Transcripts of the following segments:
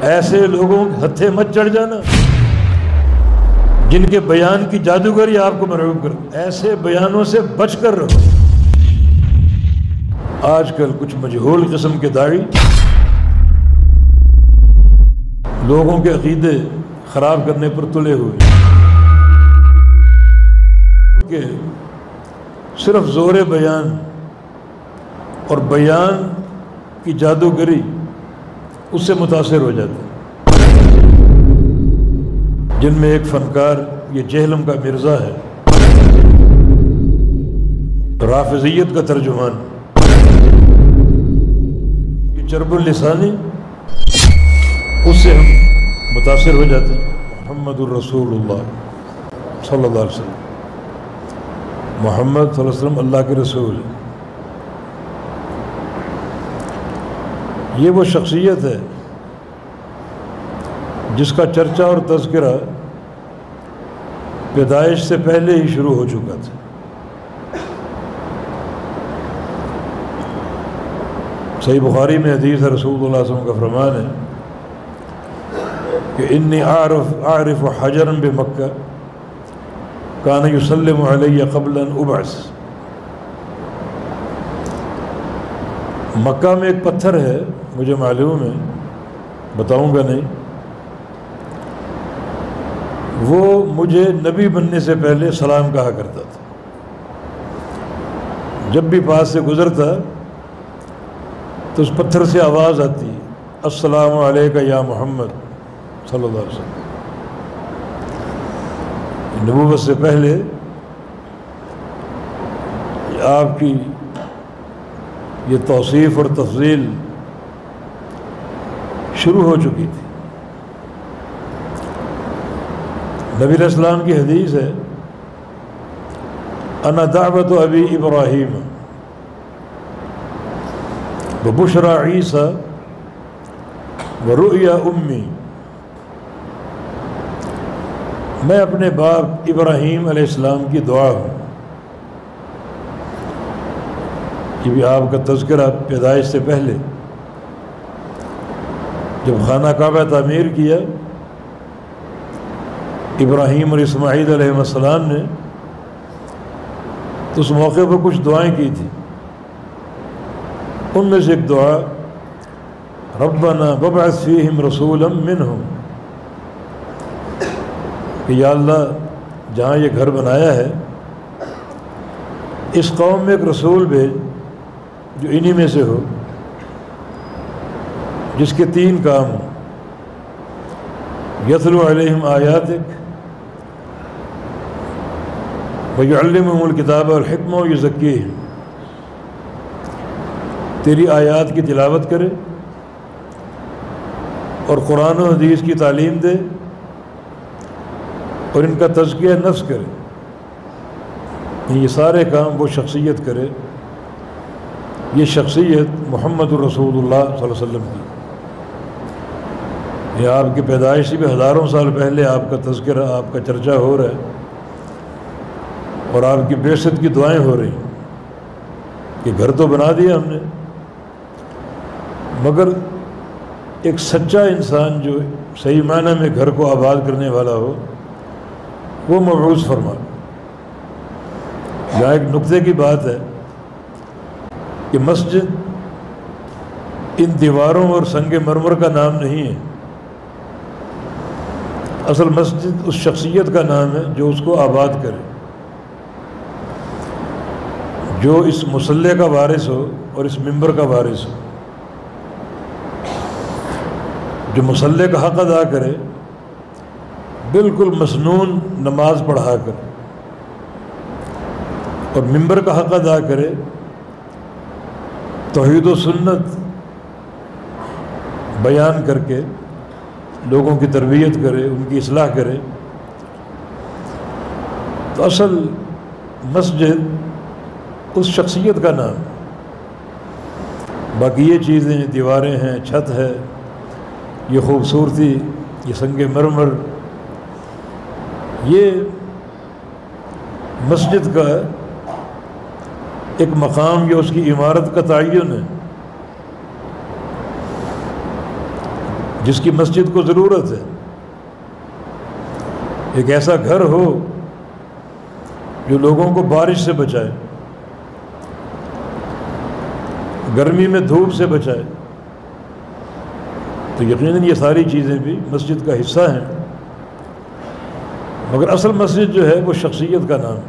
ایسے لوگوں کے ہتھے مت چڑھ جانا جن کے بیان کی جادوگری آپ کو مرعوب کر، ایسے بیانوں سے بچ کر رہو۔ آج کل کچھ مجہول قسم کے داعی لوگوں کے عقیدے خراب کرنے پر تلے ہوئے کہ صرف زور بیان اور بیان کی جادوگری اس سے متاثر ہو جاتے ہیں، جن میں ایک فنکار یہ جہلم کا مرزا ہے، رافضیت کا ترجمان، یہ چرب اللسانی، اس سے ہم متاثر ہو جاتے ہیں۔ محمد الرسول اللہ صلی اللہ علیہ وسلم، محمد صلی اللہ علیہ وسلم اللہ کے رسول ہے۔ یہ وہ شخصیت ہے جس کا چرچا اور تذکرہ پیدائش سے پہلے ہی شروع ہو چکا تھا۔ صحیح بخاری میں حدیث ہے، رسول اللہ صلی اللہ علیہ وسلم کا فرمان ہے کہ انی اعرف حجرا بمکہ کان یسلم علی قبل ان ابعث۔ مکہ میں ایک پتھر ہے، مجھے معلوم ہے، بتاؤں گا نہیں، وہ مجھے نبی بننے سے پہلے سلام کہا کرتا تھا۔ جب بھی پاس سے گزرتا تو اس پتھر سے آواز آتی، السلام علیکہ یا محمد صلی اللہ علیہ وسلم۔ نبوت سے پہلے آپ کی یہ توصیف اور تفضیل شروع ہو چکی تھی۔ نبی علیہ السلام کی حدیث ہے، انا دعوت ابی ابراہیم وبشری عیسیٰ ورؤیا امی۔ میں اپنے باپ ابراہیم علیہ السلام کی دعا ہوں۔ یہ بھی آپ کا تذکرہ پیدائش سے پہلے، جب خانہ کعبہ تعمیر کیا ابراہیم اور اسماعیل علیہ السلام نے، تو اس موقع پر کچھ دعائیں کی تھی۔ ان میں سے ایک دعا، ربنا وابعث فیہم رسولا منہم، کہ یا اللہ جہاں یہ گھر بنایا ہے اس قوم میں ایک رسول بھیج جو انہی میں سے ہو، جس کے 3 کام ہوں، یتلو علیہم آیاتک ویعلمہم الکتاب والحکمہ ویزکیہم، تیری آیات کی تلاوت کرے اور قرآن و حدیث کی تعلیم دے اور ان کا تزکیہ نفس کرے۔ یہ سارے کام وہ شخصیت کرے، یہ شخصیت محمد الرسول اللہ صلی اللہ علیہ وسلم کی۔ یہ آپ کی پیدائش سے بھی ہزاروں سال پہلے آپ کا تذکرہ، آپ کا چرچا ہو رہا ہے اور آپ کی بعثت کی دعائیں ہو رہی ہیں کہ گھر تو بنا دیا ہم نے، مگر ایک سچا انسان جو صحیح معنی میں گھر کو آباد کرنے والا ہو وہ مبعوث فرما۔ یہاں ایک نقطے کی بات ہے کہ مسجد ان دیواروں اور سنگ مرمر کا نام نہیں ہے، اصل مسجد اس شخصیت کا نام ہے جو اس کو آباد کرے، جو اس مصلی کا وارث ہو اور اس منبر کا وارث ہو، جو مصلی کا حق ادا کرے بالکل مسنون نماز پڑھا کر، اور منبر کا حق ادا کرے توحید و سنت بیان کر کے لوگوں کی تربیت کرے، ان کی اصلاح کرے۔ تو اصل مسجد اس شخصیت کا نام، باقی یہ چیزیں، دیواریں ہیں، چھت ہے، یہ خوبصورتی، یہ سنگ مرمر، یہ مسجد کا ایک مقام یا اس کی عمارت کا تعین ہے۔ جس کی مسجد کو ضرورت ہے، ایک ایسا گھر ہو جو لوگوں کو بارش سے بچائے، گرمی میں دھوپ سے بچائے، تو یقیناً یہ ساری چیزیں بھی مسجد کا حصہ ہیں۔ مگر اصل مسجد جو ہے وہ شخصیت کا نام،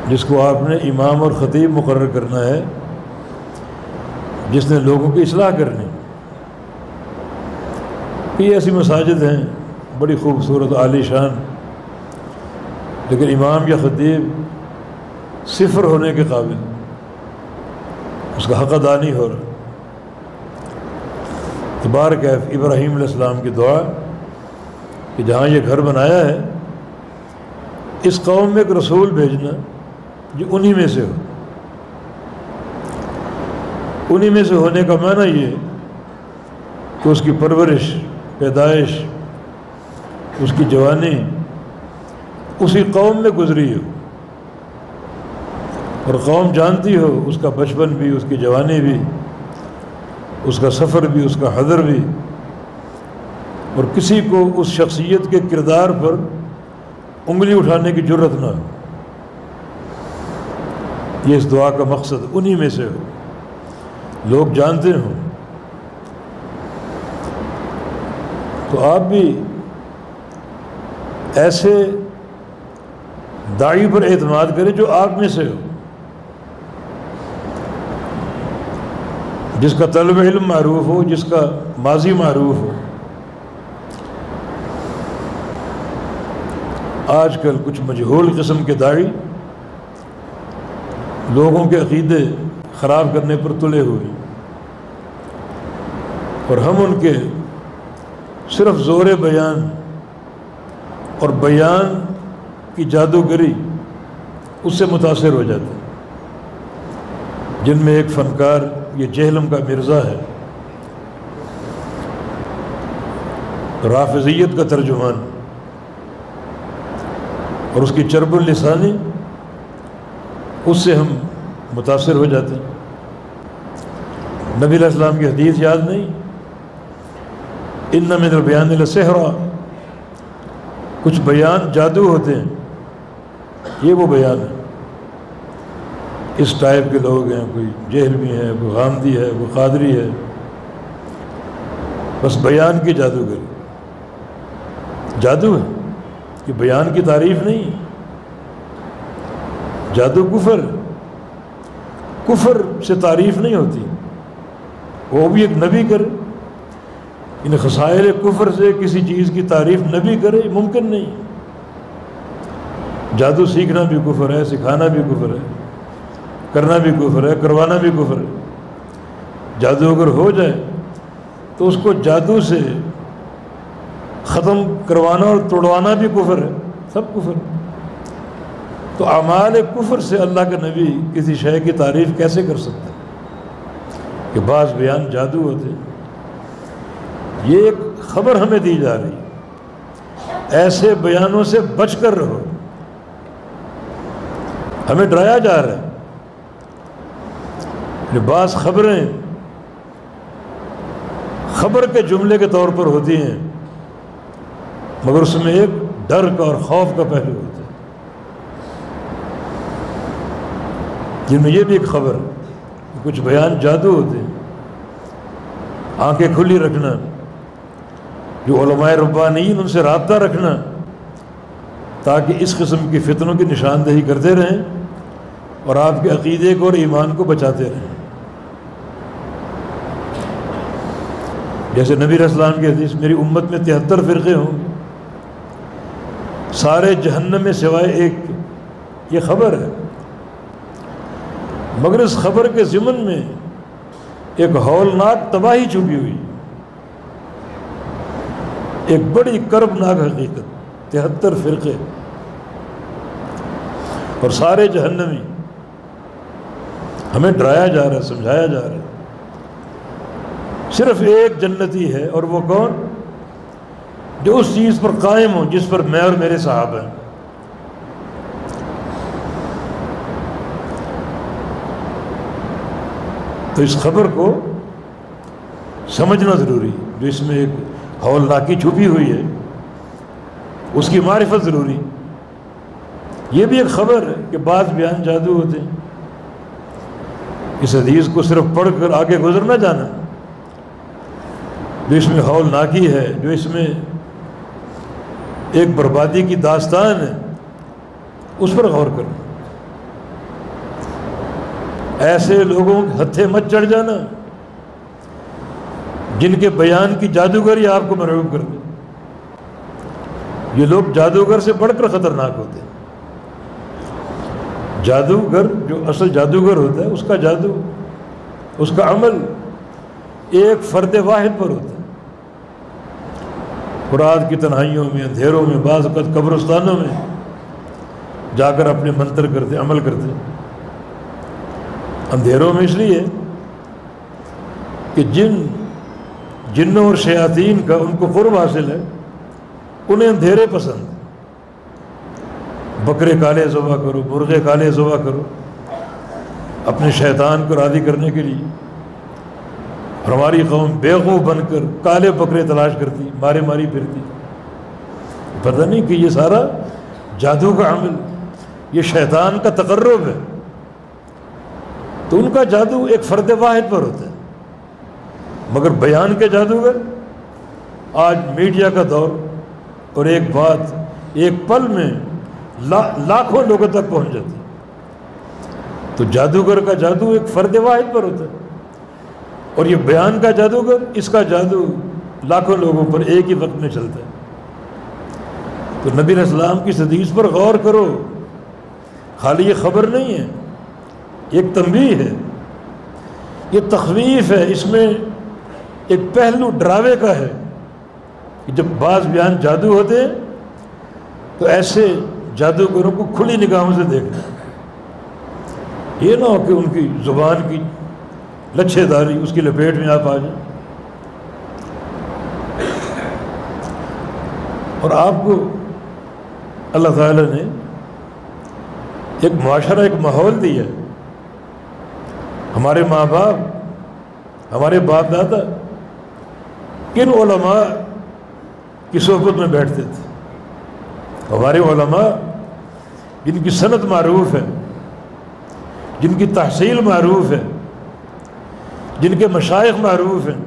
جس کو آپ نے امام اور خطیب مقرر کرنا ہے، جس نے لوگوں کی اصلاح کرنی۔ یہ ایسی مساجد ہیں بڑی خوبصورت عالی شان، لیکن امام یا خطیب صفر ہونے کے قابل، اس کا حق ادا نہیں ہو رہا۔ تبارکیف ابراہیم علیہ السلام کی دعا کہ جہاں یہ گھر بنایا ہے اس قوم میں ایک رسول بھیجنا جو انہی میں سے ہو۔ انہی میں سے ہونے کا معنی یہ کہ اس کی پرورش، پیدائش، اس کی جوانی اسی قوم میں گزری ہو، اور قوم جانتی ہو اس کا بچپن بھی، اس کی جوانی بھی، اس کا سفر بھی، اس کا حضر بھی، اور کسی کو اس شخصیت کے کردار پر انگلی اٹھانے کی جرت نہ ہو۔ یہ اس دعا کا مقصد انہی میں سے ہو، لوگ جانتے ہوں۔ تو آپ بھی ایسے داعی پر اعتماد کریں جو آپ میں سے ہو، جس کا طلب علم معروف ہو، جس کا ماضی معروف ہو۔ آج کل کچھ مجہول قسم کے داعی لوگوں کے عقیدے خراب کرنے پر تلے ہوئے، اور ہم ان کے صرف زور بیان اور بیان کی جادوگری اس سے متاثر ہو جاتے ہیں، جن میں ایک فنکار یہ جہلم کا مرزا ہے، رافضیت کا ترجمان، اور اس کی چرب اللسانی، اس سے ہم متاثر ہو جاتے ہیں۔ نبی علیہ السلام کی حدیث یاد نہیں؟ ان من البیان لسحرا، کچھ بیان جادو ہوتے ہیں، یہ وہ بیان ہے۔ اس ٹائپ کے لوگ ہیں، کوئی جہلمی ہے، کوئی غامدی ہے، کوئی قادری ہے، بس بیان کی جادوگری، جادو ہے کہ بیان کی تعریف نہیں، جادو کفر، کفر سے تعریف نہیں ہوتی، وہ بھی ایک نبی کرے، ان خصائل کفر سے کسی چیز کی تعریف نبی کرے، ممکن نہیں۔ جادو سیکھنا بھی کفر ہے، سکھانا بھی کفر ہے، کرنا بھی کفر ہے، کروانا بھی کفر ہے۔ جادو اگر ہو جائے تو اس کو جادو سے ختم کروانا اور توڑوانا بھی کفر ہے، سب کفر ہے۔ تو اعمال کفر سے اللہ کا نبی کسی شے کی تعریف کیسے کر سکتا ہے کہ بعض بیان جادو ہوتے ہیں؟ یہ ایک خبر ہمیں دی جا رہی ہے، ایسے بیانوں سے بچ کر رہو، ہمیں ڈرایا جا رہا ہے۔ بعض خبریں خبر کے جملے کے طور پر ہوتی ہیں، مگر اس میں ایک ڈر کا اور خوف کا پہلو ہوتا ہے، جن میں یہ بھی ایک خبر ہے۔ کچھ بیان جادو ہوتے ہیں، آنکھیں کھلی رکھنا، جو علماء ربانیین ان سے رابطہ رکھنا تاکہ اس قسم کی فتنوں کی نشاندہی کرتے رہیں اور آپ کے عقیدے کو اور ایمان کو بچاتے رہیں۔ جیسے نبی علیہ السلام کی حدیث، میری امت میں 73 فرقے ہوں گے، سارے جہنم میں سوائے ایک، یہ خبر ہے۔ مگر اس خبر کے ضمن میں ایک ہولناک تباہی چھپی ہوئی، ایک بڑی کربناک حقیقت، 73 فرقے اور سارے جہنمی۔ ہمیں ڈرایا جا رہا ہے، سمجھایا جا رہا ہے، صرف ایک جنتی ہے، اور وہ کون؟ جو اس چیز پر قائم ہو جس پر میں اور میرے صحابہ ہیں۔ تو اس خبر کو سمجھنا ضروری، جو اس میں ایک ہولناکی چھپی ہوئی ہے اس کی معرفت ضروری۔ یہ بھی ایک خبر ہے کہ بعض بیان جادو ہوتے ہیں، اس حدیث کو صرف پڑھ کر آگے گزر نہ جانا، جو اس میں ہولناکی ہے، جو اس میں ایک بربادی کی داستان ہے، اس پر غور کرنا۔ ایسے لوگوں کے ہتھے مت چڑھ جانا جن کے بیان کی جادوگری آپ کو مرعوب کر دے۔ یہ لوگ جادوگر سے بڑھ کر خطرناک ہوتے ہیں۔ جادوگر جو اصل جادوگر ہوتا ہے، اس کا جادو، اس کا عمل ایک فرد واحد پر ہوتا ہے۔ رات کی تنہائیوں میں، اندھیروں میں، بعض اوقات قبرستانوں میں جا کر اپنے منتر کرتے، عمل کرتے۔ اندھیروں میں اس لیے کہ جنوں اور شیاطین کا ان کو قرب حاصل ہے، انہیں اندھیرے پسند۔ بکرے کالے ذبح کرو، مرغے کالے ذبح کرو، اپنے شیطان کو راضی کرنے کے لیے۔ اور ہماری قوم بیوقوف بن کر کالے بکرے تلاش کرتی، مارے ماری پھرتی۔ پتہ نہیں کہ یہ سارا جادو کا عمل، یہ شیطان کا تقرب ہے۔ تو ان کا جادو ایک فرد واحد پر ہوتا ہے، مگر بیان کے جادوگر آج میڈیا کا دور، اور ایک بات ایک پل میں لاکھوں لوگوں تک پہنچ جاتی ہے۔ تو جادوگر کا جادو ایک فرد واحد پر ہوتا ہے، اور یہ بیان کا جادوگر، اس کا جادو لاکھوں لوگوں پر ایک ہی وقت میں چلتا ہے۔ تو نبی علیہ السلام کی حدیث پر غور کرو، خالی یہ خبر نہیں ہے، ایک تنبیہ ہے، یہ تخویف ہے، اس میں ایک پہلو ڈراوے کا ہے کہ جب بعض بیان جادو ہوتے ہیں تو ایسے جادوگروں کو کھلی نگاہوں سے دیکھنا، یہ نہ ہو کہ ان کی زبان کی لچھے داری اس کی لپیٹ میں آپ آ جائیں۔ اور آپ کو اللہ تعالیٰ نے ایک معاشرہ، ایک ماحول دیا ہے۔ ہمارے ماں باپ، ہمارے باپ دادا کن علماء کی صحبت میں بیٹھتے تھے؟ ہمارے علماء جن کی سند معروف ہے، جن کی تحصیل معروف ہے، جن کے مشائخ معروف ہیں،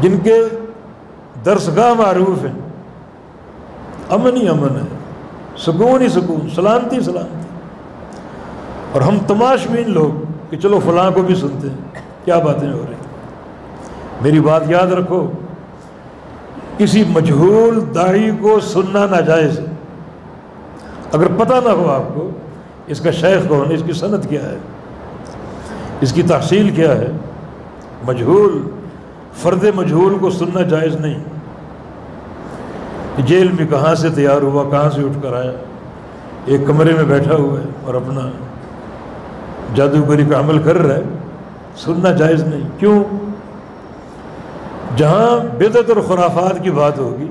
جن کے درسگاہ معروف ہیں، امن ہی امن ہے، سکون ہی سکون، سلامتی سلامتی۔ اور ہم تماشبین لوگ کہ چلو فلاں کو بھی سنتے ہیں، کیا باتیں ہو رہی ہیں۔ میری بات یاد رکھو، کسی مجہول داعی کو سننا ناجائز ہے اگر پتہ نہ ہو آپ کو اس کا شیخ کون ہے، اس کی سند کیا ہے، اس کی تحصیل کیا ہے۔ مجہول، فرد مجہول کو سننا جائز نہیں۔ جیل میں کہاں سے تیار ہوا، کہاں سے اٹھ کر آیا، ایک کمرے میں بیٹھا ہوا ہے اور اپنا جادوگری کا عمل کر رہا ہے، سننا جائز نہیں۔ کیوں؟ جہاں بدعت اور خرافات کی بات ہوگی،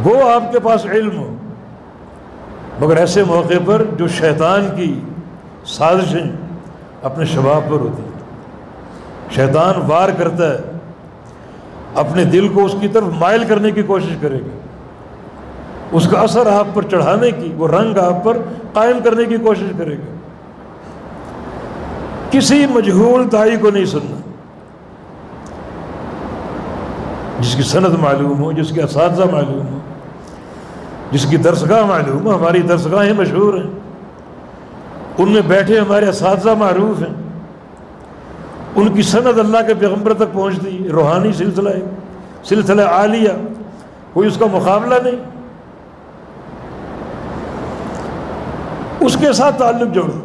وہ آپ کے پاس علم ہو، مگر ایسے موقع پر جو شیطان کی سازشیں اپنے شباب پر ہوتی ہیں، شیطان وار کرتا ہے، اپنے دل کو اس کی طرف مائل کرنے کی کوشش کرے گا، اس کا اثر آپ پر چڑھانے کی، وہ رنگ آپ پر قائم کرنے کی کوشش کرے گا۔ کسی مجہول داعی کو نہیں سننا، جس کی سند معلوم ہو، جس کے اساتذہ معلوم ہو، جس کی درسگاہ معلوم ہو۔ ہماری درسگاہیں مشہور ہیں، ان میں بیٹھے ہمارے اساتذہ معروف ہیں، ان کی سند اللہ کے پیغمبر تک پہنچتی ہے، روحانی سلسلہ ہے، سلسلہ عالیہ، کوئی اس کا مقابلہ نہیں۔ اس کے ساتھ تعلق جوڑو۔